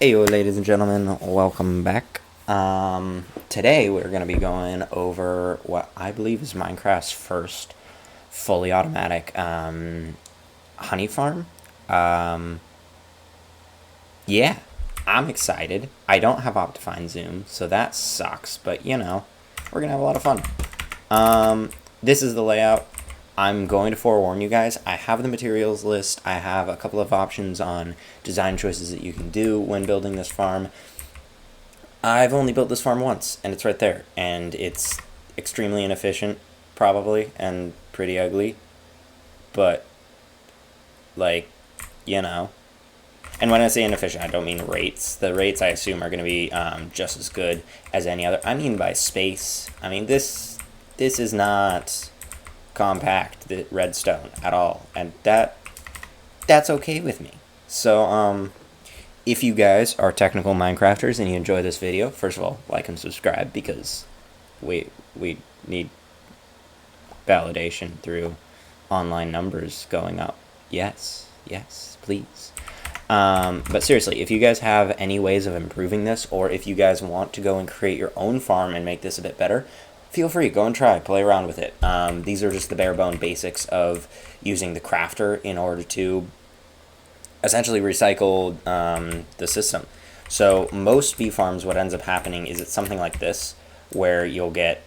Heyo, ladies and gentlemen, welcome back. Today we're going to be going over what I believe is Minecraft's first fully automatic honey farm. Um, yeah, I'm excited. I don't have Optifine Zoom, so that sucks, but you know, we're going to have a lot of fun. This is the layout. I'm going to forewarn you guys, I have the materials list, I have a couple of options on design choices that you can do when building this farm. I've only built this farm once, and it's right there, and it's extremely inefficient, probably, and pretty ugly, but, like, you know. And when I say inefficient, I don't mean rates. The rates, I assume, are going to be just as good as any other. I mean by space. I mean, this is not compact, the redstone, at all, and that's okay with me. So if you guys are technical Minecrafters and you enjoy this video, first of all, like and subscribe, because we need validation through online numbers going up. Yes, please. But seriously, if you guys have any ways of improving this, or if you guys want to go and create your own farm and make this a bit better, feel free, go and try, play around with it. These are just the bare bone basics of using the crafter in order to essentially recycle the system. So most bee farms, what ends up happening is it's something like this, where you'll get,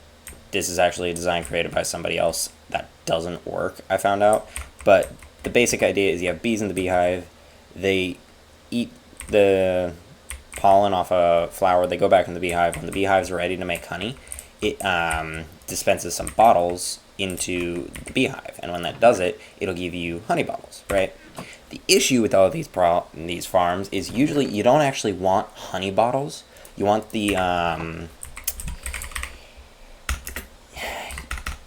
this is actually a design created by somebody else. That doesn't work, I found out. But the basic idea is you have bees in the beehive, they eat the pollen off a flower, they go back in the beehive. When the beehive's ready to make honey, it dispenses some bottles into the beehive, and when that does it, it'll give you honey bottles, right? The issue with all of these farms is usually you don't actually want honey bottles. You want the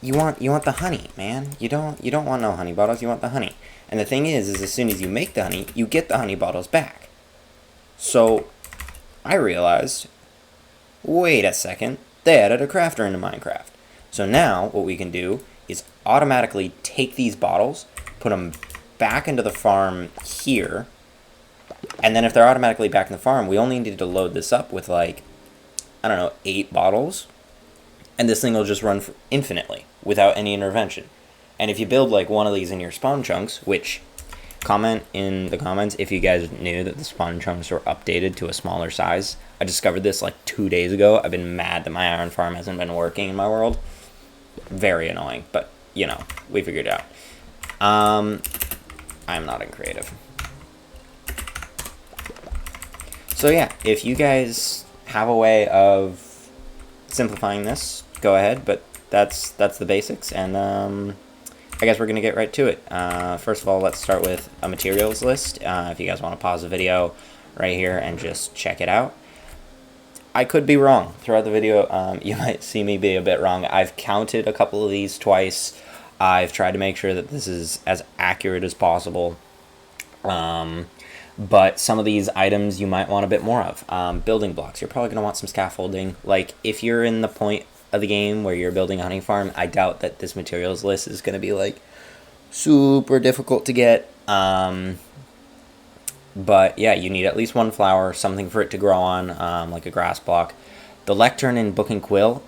you want the honey, man. You don't want no honey bottles. You want the honey. And the thing is as soon as you make the honey, you get the honey bottles back. So I realized, wait a second, they added a crafter into Minecraft. So now what we can do is automatically take these bottles, put them back into the farm here, and then if they're automatically back in the farm, we only need to load this up with, like, I don't know, 8 bottles, and this thing will just run for infinitely without any intervention. And if you build like one of these in your spawn chunks, which, comment in the comments if you guys knew that the spawn chunks were updated to a smaller size. I discovered this like 2 days ago. I've been mad that my iron farm hasn't been working in my world. Very annoying, but you know, we figured it out. I'm not in creative. So yeah, if you guys have a way of simplifying this, go ahead, but that's the basics, and I guess we're going to get right to it. First of all, let's start with a materials list. If you guys want to pause the video right here and just check it out. I could be wrong. Throughout the video, you might see me be a bit wrong. I've counted a couple of these twice. I've tried to make sure that this is as accurate as possible. But some of these items you might want a bit more of. Building blocks, you're probably going to want some scaffolding. Like, if you're in the point of the game where you're building a honey farm, I doubt that this materials list is going to be, like, super difficult to get. But yeah, you need at least one flower, something for it to grow on, like a grass block. The lectern and book and quill,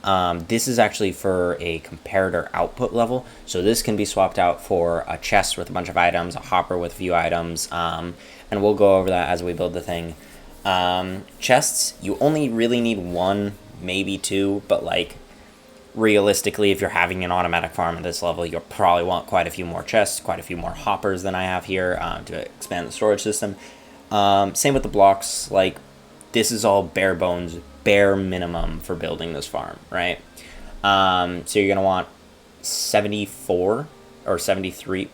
this is actually for a comparator output level, so this can be swapped out for a chest with a bunch of items, a hopper with a few items, and we'll go over that as we build the thing. Chests, you only really need 1, maybe 2, but like, realistically, if you're having an automatic farm at this level, you'll probably want quite a few more chests, quite a few more hoppers than I have here to expand the storage system. Same with the blocks. Like, this is all bare bones, bare minimum for building this farm, right? So you're going to want 74 or 73.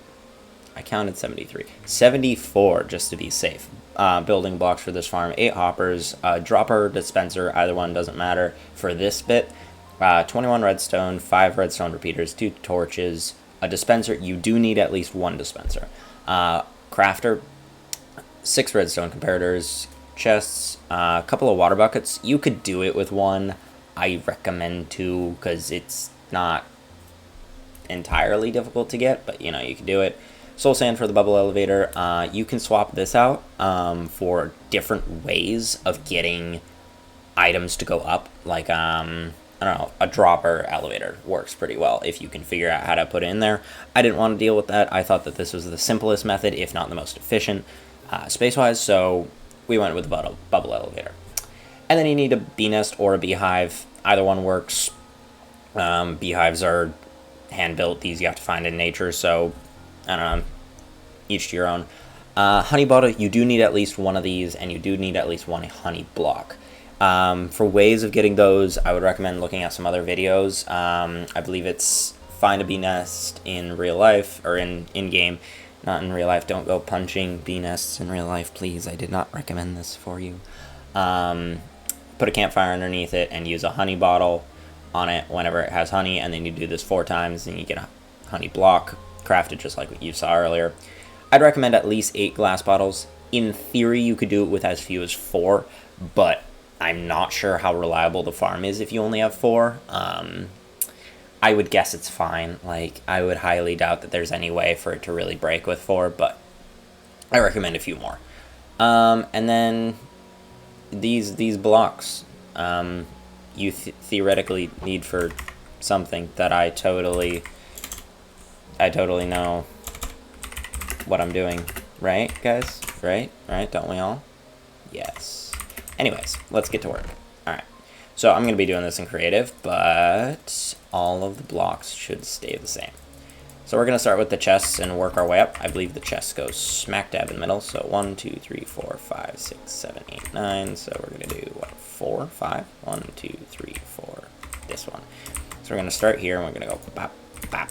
I counted 73. 74 just to be safe. Building blocks for this farm. 8 hoppers, dropper, dispenser, either one doesn't matter for this bit. 21 redstone, 5 redstone repeaters, 2 torches, a dispenser. You do need at least 1 dispenser. Crafter, 6 redstone comparators, chests, a couple of water buckets. You could do it with 1. I recommend 2 because it's not entirely difficult to get, but you know, you can do it. soul sand for the bubble elevator. You can swap this out for different ways of getting items to go up. Like, I don't know, a dropper elevator works pretty well if you can figure out how to put it in there. I didn't want to deal with that. I thought that this was the simplest method, if not the most efficient, space-wise, so we went with the bubble elevator. And then you need a bee nest or a beehive. Either one works. Beehives are hand-built. These you have to find in nature, so I don't know, each to your own. Honey bottle, you do need at least one of these, and you do need at least one honey block. For ways of getting those, I would recommend looking at some other videos. I believe it's find a bee nest in real life, or in-game, not in real life. Don't go punching bee nests in real life, please. I did not recommend this for you. Put a campfire underneath it and use a honey bottle on it whenever it has honey, and then you do this 4 times, and you get a honey block crafted just like what you saw earlier. I'd recommend at least 8 glass bottles. In theory, you could do it with as few as 4, but I'm not sure how reliable the farm is if you only have 4. I would guess it's fine. Like, I would highly doubt that there's any way for it to really break with 4, but I recommend a few more. And then these blocks, you theoretically need for something that I totally know what I'm doing. Right, guys? Right? Don't we all? Yes. Anyways, let's get to work. Alright. So I'm going to be doing this in creative, but all of the blocks should stay the same. So we're going to start with the chests and work our way up. I believe the chest goes smack dab in the middle. So 1, 2, 3, 4, 5, 6, 7, 8, 9. So we're going to do, what, 4, 5? 1, 2, 3, 4. This one. So we're going to start here, and we're going to go bop, bop.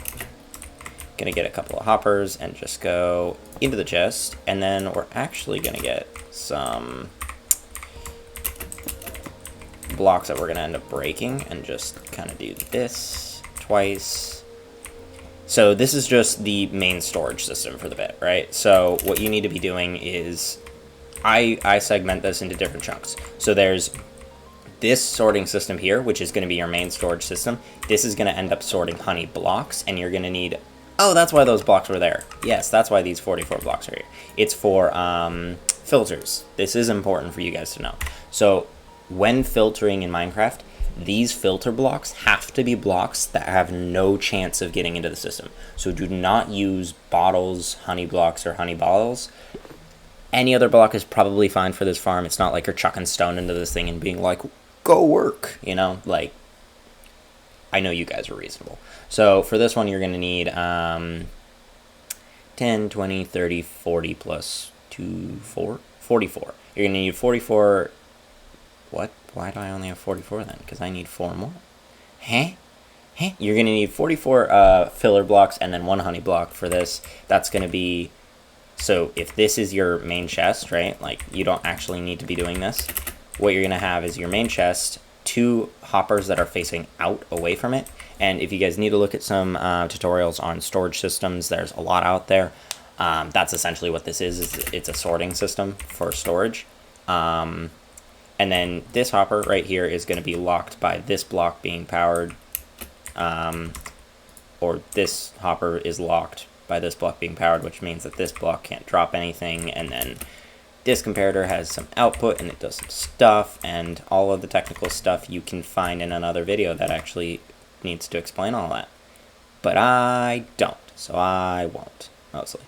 Going to get a couple of hoppers and just go into the chest. And then we're actually going to get some blocks that we're going to end up breaking and just kind of do this twice. So this is just the main storage system for the bit, right? So what you need to be doing is, I segment this into different chunks. So there's this sorting system here, which is going to be your main storage system. This is going to end up sorting honey blocks, and you're going to need, oh, that's why those blocks were there. Yes, that's why these 44 blocks are here. It's for filters. This is important for you guys to know. So when filtering in Minecraft, these filter blocks have to be blocks that have no chance of getting into the system. So do not use bottles, honey blocks, or honey bottles. Any other block is probably fine for this farm. It's not like you're chucking stone into this thing and being like, go work, you know? Like, I know you guys are reasonable. So for this one, you're going to need 10, 20, 30, 40 plus 2, 4, 44. You're going to need 44... What? Why do I only have 44 then? Because I need 4 more. Huh? You're going to need 44 filler blocks and then 1 honey block for this. That's going to be... So if this is your main chest, right? Like, you don't actually need to be doing this. What you're going to have is your main chest, 2 hoppers that are facing out away from it. And if you guys need to look at some tutorials on storage systems, there's a lot out there. That's essentially what this is it's a sorting system for storage. And then this hopper right here is going to be locked by this block being powered, or this hopper is locked by this block being powered, which means that this block can't drop anything, and then this comparator has some output and it does some stuff, and all of the technical stuff you can find in another video that actually needs to explain all that. But I don't, so I won't, mostly.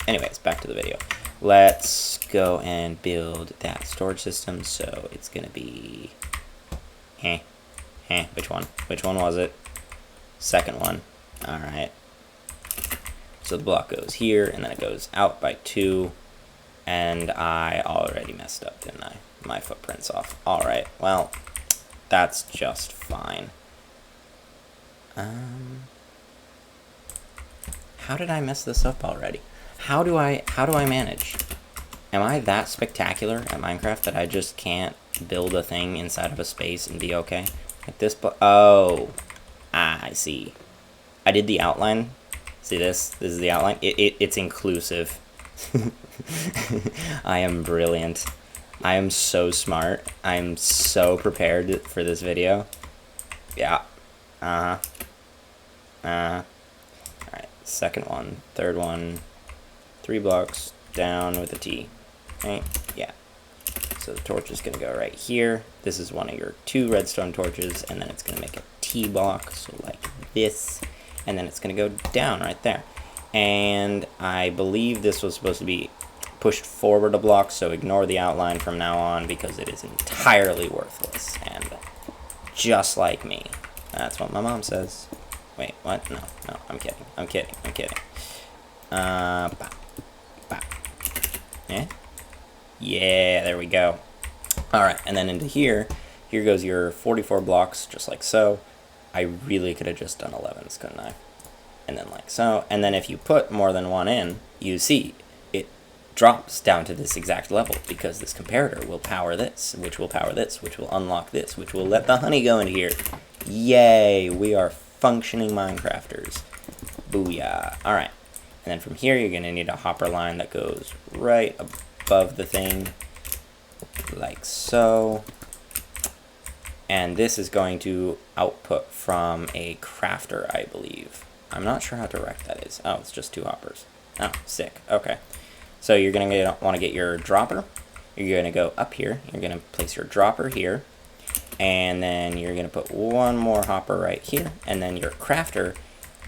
Anyways, back to the video. Let's go and build that storage system. So it's going to be... Which one? Which one was it? Second one. Alright. So the block goes here, and then it goes out by 2. And I already messed up, didn't I? My footprint's off. Alright, well, that's just fine. How did I mess this up already? How do I manage? Am I that spectacular at Minecraft that I just can't build a thing inside of a space and be okay? Like this, oh, I see. I did the outline. See this? This is the outline. It's inclusive. I am brilliant. I am so smart. I am so prepared for this video. Yeah. Alright, second one, third one, 3 blocks down with a T, right? Yeah. So the torch is going to go right here. This is one of your 2 redstone torches, and then it's going to make a T block, so like this, and then it's going to go down right there. And I believe this was supposed to be pushed forward a block, so ignore the outline from now on because it is entirely worthless, and just like me. That's what my mom says. Wait, what? No, I'm kidding. Bah, bah. Yeah? Yeah, there we go. Alright, and then into here goes your 44 blocks, just like so. I really could have just done 11s, couldn't I? And then like so. And then if you put more than one in, you see it drops down to this exact level because this comparator will power this, which will power this, which will unlock this, which will let the honey go into here. Yay! We are functioning Minecrafters. Booyah. Alright. And then from here, you're going to need a hopper line that goes right above the thing, like so. And this is going to output from a crafter, I believe. I'm not sure how direct that is. Oh, it's just 2 hoppers. Oh, sick. Okay. So you're going to want to get your dropper. You're going to go up here. You're going to place your dropper here. And then you're going to put one more hopper right here. And then your crafter.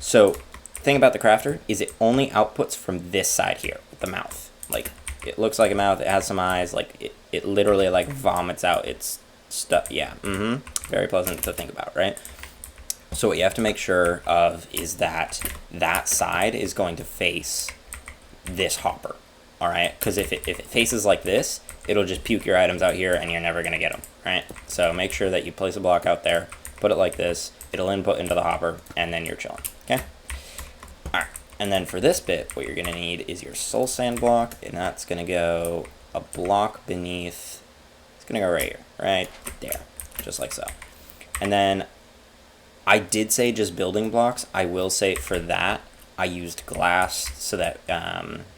So thing about the crafter is it only outputs from this side here, the mouth. Like, it looks like a mouth. It has some eyes. Like, it literally, like, vomits out its stuff. Yeah. Very pleasant to think about, right? So what you have to make sure of is that that side is going to face this hopper, all right? Because if it faces like this, it'll just puke your items out here and you're never going to get them, right? So make sure that you place a block out there, put it like this, it'll input into the hopper, and then you're chilling, okay? All right, and then for this bit, what you're going to need is your soul sand block, and that's going to go a block beneath. It's going to go right here, right there, just like so. And then I did say just building blocks. I will say for that, I used glass so that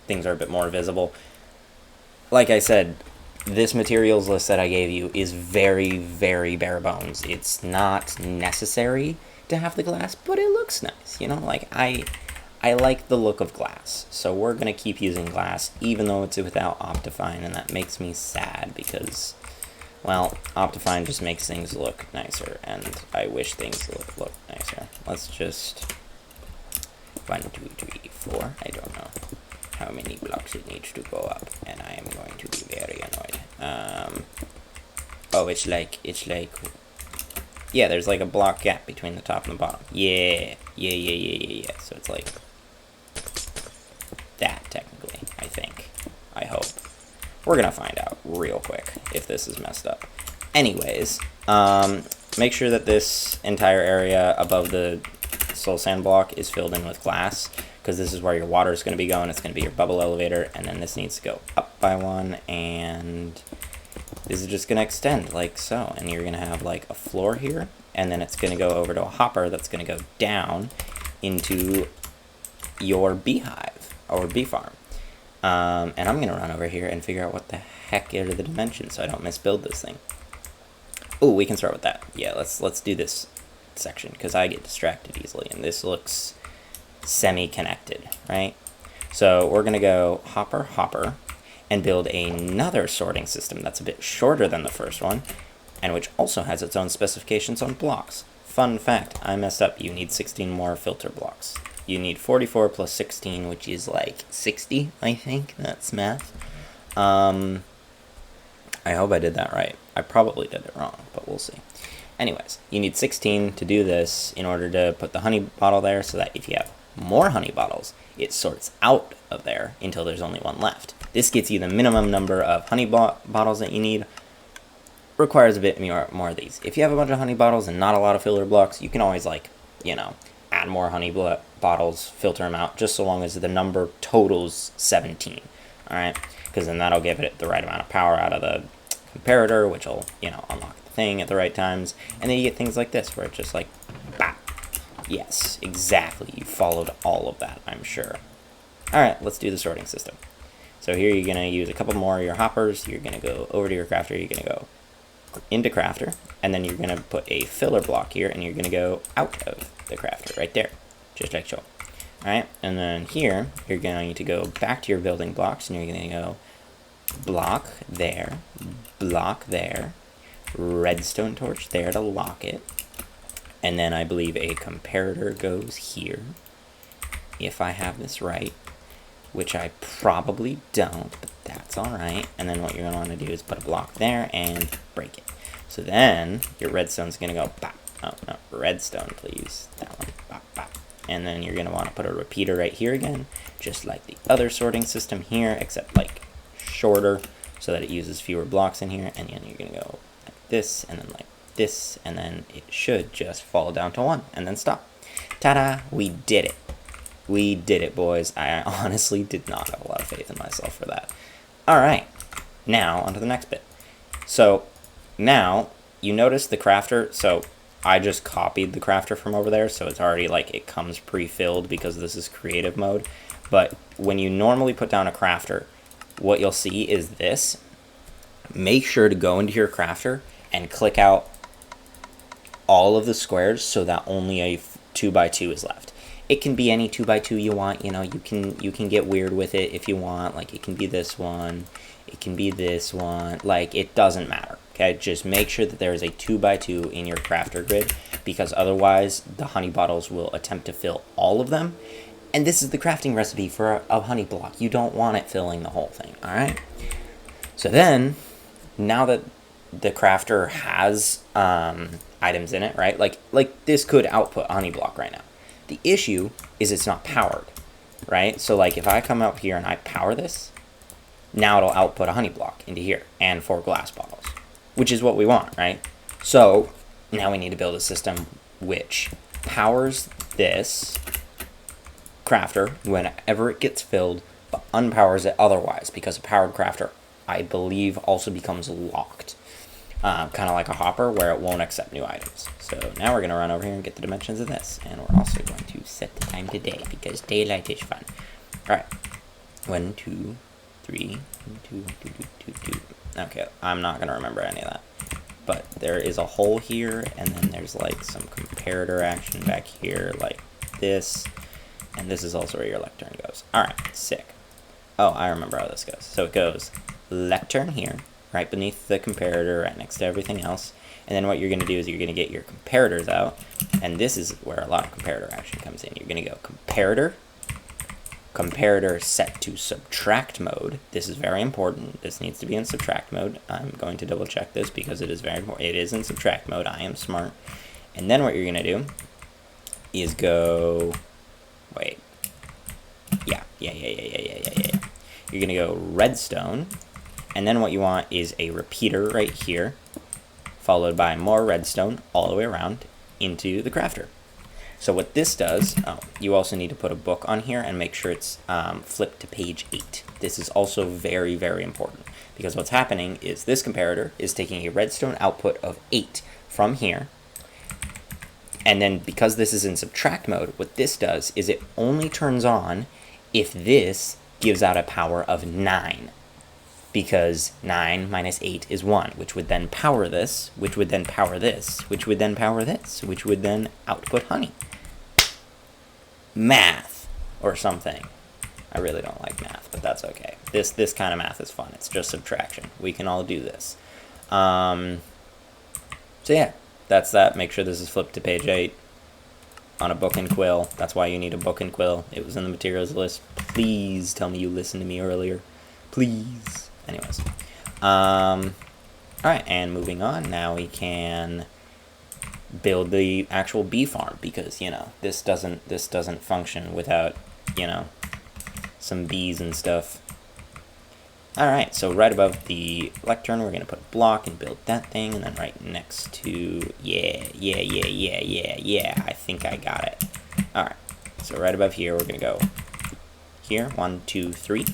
things are a bit more visible. Like I said, this materials list that I gave you is very, very bare bones. It's not necessary to have the glass, but it looks nice. You know, like I like the look of glass. So we're going to keep using glass, even though it's without Optifine, and that makes me sad because, well, Optifine just makes things look nicer, and I wish things look nicer. Let's just 1, 2, 3, 4. I don't know how many blocks it needs to go up, and I am going to be very annoyed. Oh, it's like, yeah, there's like a block gap between the top and the bottom. Yeah. So it's like that, technically, I think. I hope. We're gonna find out real quick if this is messed up. Anyways, make sure that this entire area above the soul sand block is filled in with glass, because this is where your water is going to be going. It's going to be your bubble elevator, and then this needs to go up by 1, and this is just going to extend like so, and you're going to have like a floor here, and then it's going to go over to a hopper that's going to go down into your beehive or bee farm. And I'm going to run over here and figure out what the heck are the dimensions so I don't misbuild this thing. Oh, we can start with that. Yeah, let's do this section because I get distracted easily, and this looks semi-connected, right? So we're going to go hopper, and build another sorting system that's a bit shorter than the first one, and which also has its own specifications on blocks. Fun fact, I messed up. You need 16 more filter blocks. You need 44 plus 16, which is like 60, I think. That's math. I hope I did that right. I probably did it wrong, but we'll see. Anyways, you need 16 to do this in order to put the honey bottle there, so that if you have more honey bottles, it sorts out of there until there's only one left. This gets you the minimum number of honey bottles that you need. Requires a bit more of these. If you have a bunch of honey bottles and not a lot of filler blocks, you can always, like, you know, add more honey bottles, filter them out, just so long as the number totals 17, alright? Because then that'll give it the right amount of power out of the comparator, which will, you know, unlock the thing at the right times, and then you get things like this, where it's just like, bah. Yes, exactly, you followed all of that, I'm sure. Alright, let's do the sorting system. So here you're going to use a couple more of your hoppers, you're going to go over to your crafter, you're going to go into crafter, and then you're going to put a filler block here, and you're going to go out of the crafter, right there, just like so. Alright, and then here, you're going to go back to your building blocks, and you're going to go block there, redstone torch there to lock it, and then I believe a comparator goes here, if I have this right, which I probably don't, but that's alright. And then what you're going to want to do is put a block there and break it. So then your redstone's going to go bop. Oh, no, redstone, please. That one, bop, bop. And then you're going to want to put a repeater right here again, just like the other sorting system here, except like shorter, so that it uses fewer blocks in here. And then you're going to go like this, and then like this, and then it should just fall down to 1, and then stop. Ta-da! We did it. We did it, boys. I honestly did not have a lot of faith in myself for that. Alright, now on to the next bit. So, now, you notice the crafter, so I just copied the crafter from over there, so it's already like it comes pre-filled because this is creative mode. But when you normally put down a crafter, what you'll see is this. Make sure to go into your crafter and click out all of the squares so that only a 2x2 is left. It can be any 2x2 you want, you know, you can get weird with it if you want, like it can be this one, it can be this one, like it doesn't matter, okay? Just make sure that there is a 2x2 in your crafter grid, because otherwise the honey bottles will attempt to fill all of them, and this is the crafting recipe for a honey block. You don't want it filling the whole thing, alright? So then, now that the crafter has items in it, right, like this could output a honey block right now. The issue is it's not powered, right? So like if I come up here and I power this, now it'll output a honey block into here and 4 glass bottles, which is what we want, right? So now we need to build a system which powers this crafter whenever it gets filled, but unpowers it otherwise, because a powered crafter, I believe, also becomes locked. Kind of like a hopper where it won't accept new items. So now we're going to run over here and get the dimensions of this. And we're also going to set the time to day, because daylight is fun. Alright. 1, 2, 3, 1, 2, 2, 2, 2, 2. Okay, I'm not going to remember any of that. But there is a hole here, and then there's like some comparator action back here, like this. And this is also where your lectern goes. Alright, sick. Oh, I remember how this goes. So it goes lectern here, right beneath the comparator, right next to everything else. And then what you're going to do is you're going to get your comparators out. And this is where a lot of comparator action comes in. You're going to go comparator set to subtract mode. This is very important. This needs to be in subtract mode. I'm going to double check this because it is very important. It is in subtract mode. I am smart. And then what you're going to do is go... Wait. Yeah. You're going to go redstone. And then what you want is a repeater right here, followed by more redstone all the way around into the crafter. So what this does, you also need to put a book on here and make sure it's flipped to page 8. This is also very, very important, because what's happening is this comparator is taking a redstone output of 8 from here, and then because this is in subtract mode, what this does is it only turns on if this gives out a power of 9. Because 9 minus 8 is 1, which would then power this, which would then power this, which would then power this, which would then output honey. Math, or something. I really don't like math, but that's okay. This kind of math is fun. It's just subtraction. We can all do this. So yeah, that's that. Make sure this is flipped to page 8 on a book and quill. That's why you need a book and quill. It was in the materials list. Please tell me you listened to me earlier. Please. Anyways, alright, and moving on, now we can build the actual bee farm, because, you know, this doesn't function without, you know, some bees and stuff. Alright, so right above the lectern, we're going to put a block and build that thing, and then right next to, yeah, I think I got it. Alright, so right above here, we're going to go here, 1, 2, 3.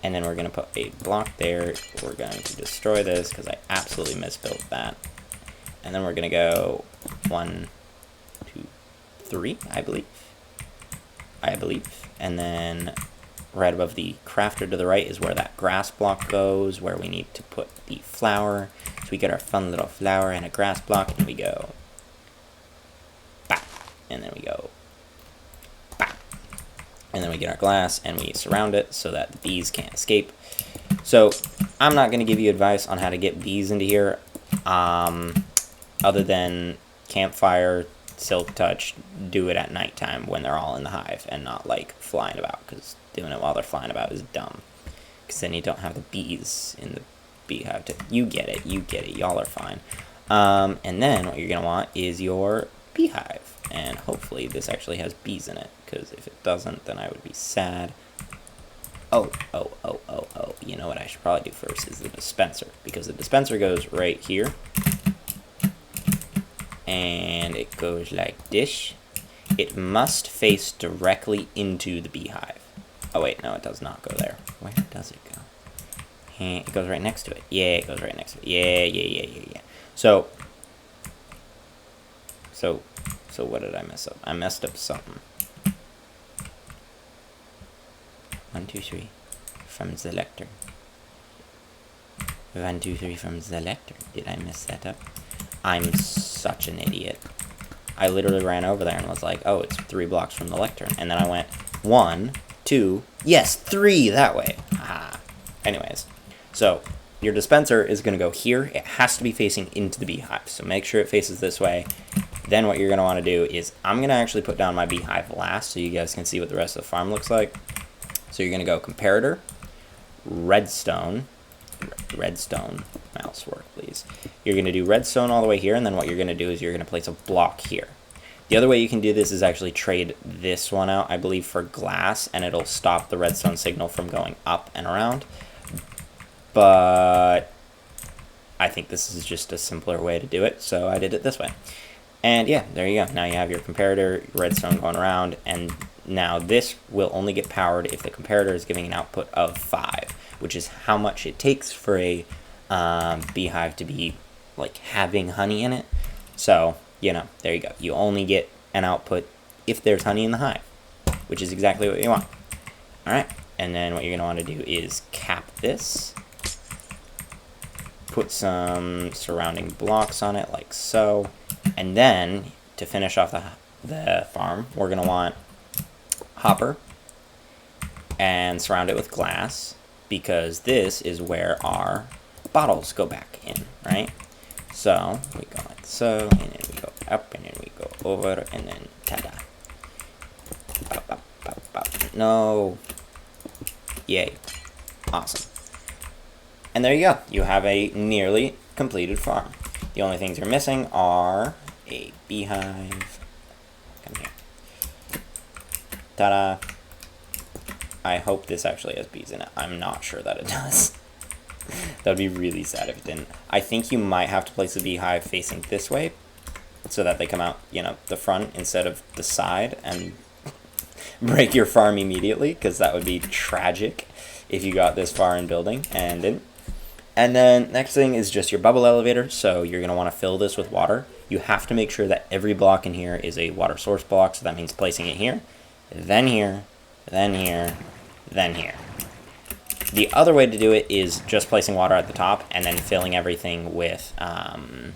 And then we're going to put a block there. We're going to destroy this because I absolutely misbuilt that. And then we're going to go 1, 2, 3, I believe. And then right above the crafter to the right is where that grass block goes, where we need to put the flower. So we get our fun little flower and a grass block, and we go bap. And then we go bap. then we get our glass and we surround it so that the bees can't escape. So I'm not going to give you advice on how to get bees into here, other than campfire, silk touch, do it at nighttime when they're all in the hive and not like flying about, because doing it while they're flying about is dumb, because then you don't have the bees in the beehive to, you get it, y'all are fine. And then what you're going to want is your beehive, and hopefully this actually has bees in it, because if it doesn't, then I would be sad. Oh, you know what I should probably do first is the dispenser, because the dispenser goes right here, and it goes like this. It must face directly into the beehive. Oh wait, no, it does not go there. Where does it go? It goes right next to it. Yeah, it goes right next to it. Yeah. So what did I mess up? I messed up something. 1, 2, 3 from the lectern. 1, 2, 3 from the lectern. Did I mess that up? I'm such an idiot. I literally ran over there and was like, oh, it's 3 blocks from the lectern. And then I went 1, 2, yes, 3 that way. Anyways, so your dispenser is going to go here. It has to be facing into the beehive, so make sure it faces this way. Then what you're going to want to do is, I'm going to actually put down my beehive last so you guys can see what the rest of the farm looks like. So you're going to go comparator, redstone, mouse work please. You're going to do redstone all the way here, and then what you're going to do is you're going to place a block here. The other way you can do this is actually trade this one out, I believe, for glass, and it'll stop the redstone signal from going up and around. But I think this is just a simpler way to do it, so I did it this way. And yeah, there you go. Now you have your comparator, your redstone going around, and now this will only get powered if the comparator is giving an output of 5, which is how much it takes for a beehive to be like having honey in it. So, you know, there you go. You only get an output if there's honey in the hive, which is exactly what you want. Alright, and then what you're going to want to do is cap this. Put some surrounding blocks on it like so. And then, to finish off the farm, we're going to want hopper and surround it with glass, because this is where our bottles go back in, right? So we go like so, and then we go up, and then we go over, and then ta-da. Bop, bop, bop, bop. No. Yay. Awesome. And there you go. You have a nearly completed farm. The only things you're missing are a beehive. Come here. Ta-da. I hope this actually has bees in it. I'm not sure that it does. That would be really sad if it didn't. I think you might have to place the beehive facing this way so that they come out, you know, the front instead of the side and break your farm immediately, because that would be tragic if you got this far in building and didn't. And then next thing is just your bubble elevator. So you're going to want to fill this with water. You have to make sure that every block in here is a water source block. So that means placing it here, then here, then here, then here. The other way to do it is just placing water at the top and then filling everything with kelp,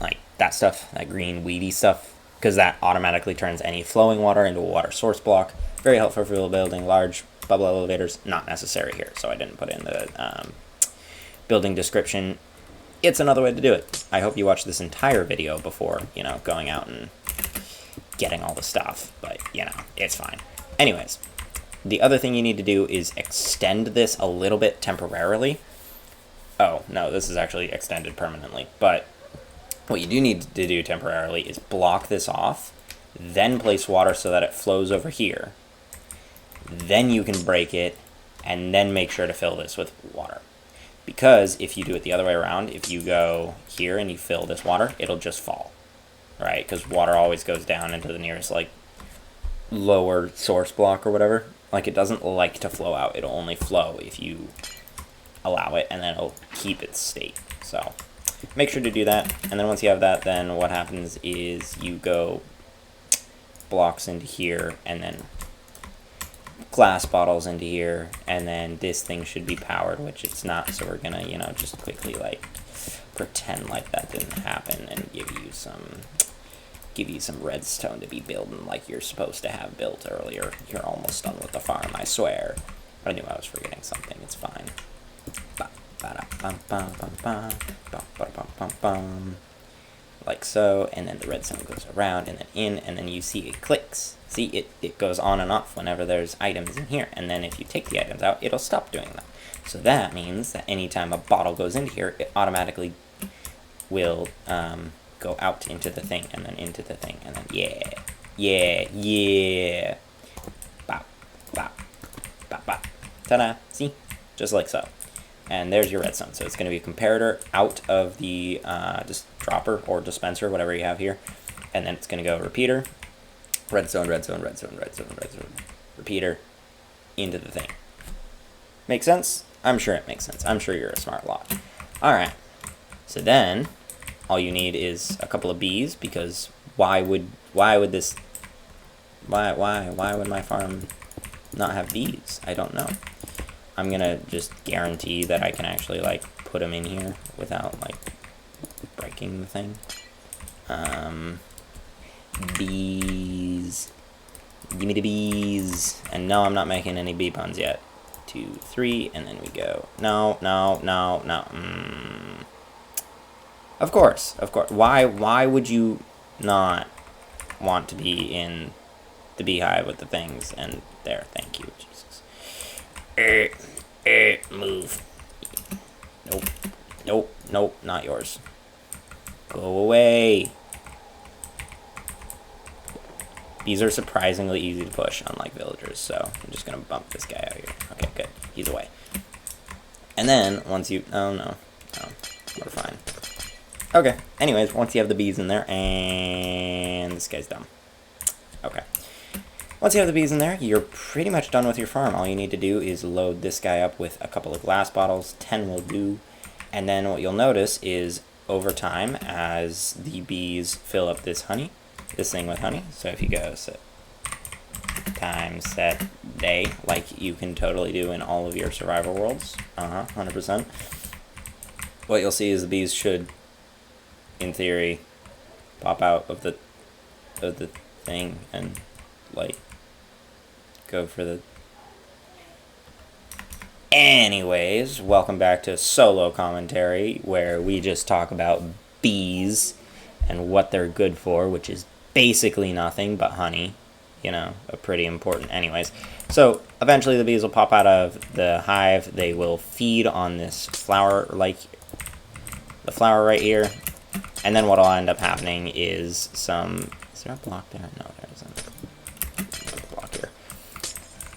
like that stuff, that green weedy stuff, because that automatically turns any flowing water into a water source block. Very helpful for building large bubble elevators. Not necessary here, so I didn't put in the building description. It's another way to do it. I hope you watch this entire video before, you know, going out and getting all the stuff, but, you know, it's fine. Anyways, the other thing you need to do is extend this a little bit temporarily. Oh, no, this is actually extended permanently, but what you do need to do temporarily is block this off, then place water so that it flows over here. Then you can break it, and then make sure to fill this with water. Because if you do it the other way around, if you go here and you fill this water, it'll just fall, right? Because water always goes down into the nearest, like, lower source block or whatever. Like, it doesn't like to flow out. It'll only flow if you allow it, and then it'll keep its state. So make sure to do that. And then once you have that, then what happens is you go blocks into here, and then glass bottles into here, and then this thing should be powered, which it's not, so we're gonna, you know, just quickly, like, pretend like that didn't happen and give you some give you some redstone to be building like you're supposed to have built earlier. You're almost done with the farm, I swear. I knew I was forgetting something. It's fine. Like so, and then the redstone goes around and then in, and then you see it clicks. See, it goes on and off whenever there's items in here, and then if you take the items out, it'll stop doing that. So that means that anytime a bottle goes into here, it automatically will go out into the thing, and then into the thing, and then yeah. Bop, bop, bop, bop. Ta-da! See? Just like so. And there's your redstone. So it's going to be a comparator out of the dropper or dispenser, whatever you have here. And then it's going to go repeater, redstone, repeater, into the thing. Make sense? I'm sure it makes sense. I'm sure you're a smart lot. Alright. So then, all you need is a couple of bees, because why would my farm not have bees? I don't know. I'm gonna just guarantee that I can actually like put them in here without like breaking the thing. Bees. Give me the bees. And no, I'm not making any bee puns yet. 2, 3, and then we go. No. Of course. Why would you not want to be in the beehive with the things? And there, thank you, Jesus. Move. Nope, not yours. Go away. These are surprisingly easy to push, unlike villagers, so I'm just gonna bump this guy out here. Okay, good. He's away. And then, once you... Oh, no, we're fine. Okay, anyways, once you have the bees in there, and this guy's dumb. Okay. Once you have the bees in there, you're pretty much done with your farm. All you need to do is load this guy up with a couple of glass bottles. 10 will do. And then what you'll notice is over time, as the bees fill up this honey, this thing with honey, so if you go set time, set day, like you can totally do in all of your survival worlds, 100%, what you'll see is the bees should, in theory, pop out of the thing and, like, go for the... Anyways, welcome back to solo commentary, where we just talk about bees and what they're good for, which is basically nothing but honey. You know, a pretty important... Anyways, so eventually the bees will pop out of the hive. They will feed on this flower, like the flower right here. And then what'll end up happening is some... Is there a block there? No, there isn't.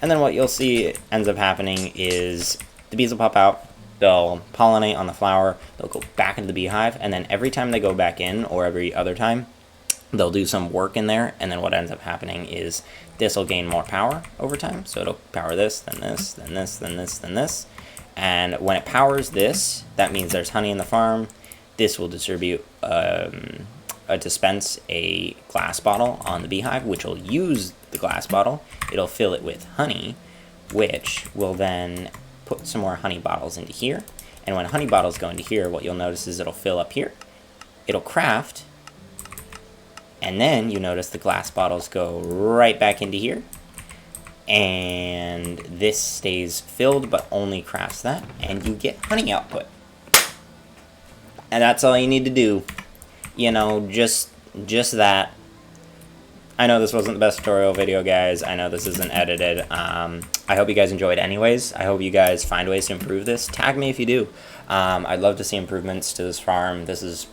And then what you'll see ends up happening is the bees will pop out, they'll pollinate on the flower, they'll go back into the beehive, and then every time they go back in, or every other time, they'll do some work in there, and then what ends up happening is this will gain more power over time. So it'll power this, then this, then this, then this, then this. And when it powers this, that means there's honey in the farm. This will distribute, dispense a glass bottle on the beehive, which will use the glass bottle. It'll fill it with honey, which will then put some more honey bottles into here. And when honey bottles go into here, what you'll notice is it'll fill up here. It'll craft. And then you notice the glass bottles go right back into here. And this stays filled, but only crafts that. And you get honey output. And that's all you need to do. You know, just that. I know this wasn't the best tutorial video, guys. I know this isn't edited. I hope you guys enjoyed anyways. I hope you guys find ways to improve this. Tag me if you do. I'd love to see improvements to this farm. This is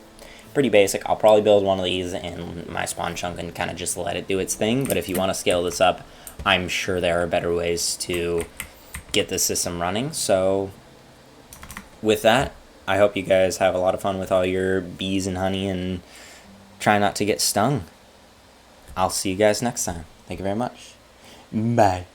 pretty basic. I'll probably build one of these in my spawn chunk and kind of just let it do its thing. But if you want to scale this up, I'm sure there are better ways to get the system running. So with that, I hope you guys have a lot of fun with all your bees and honey and try not to get stung. I'll see you guys next time. Thank you very much. Bye.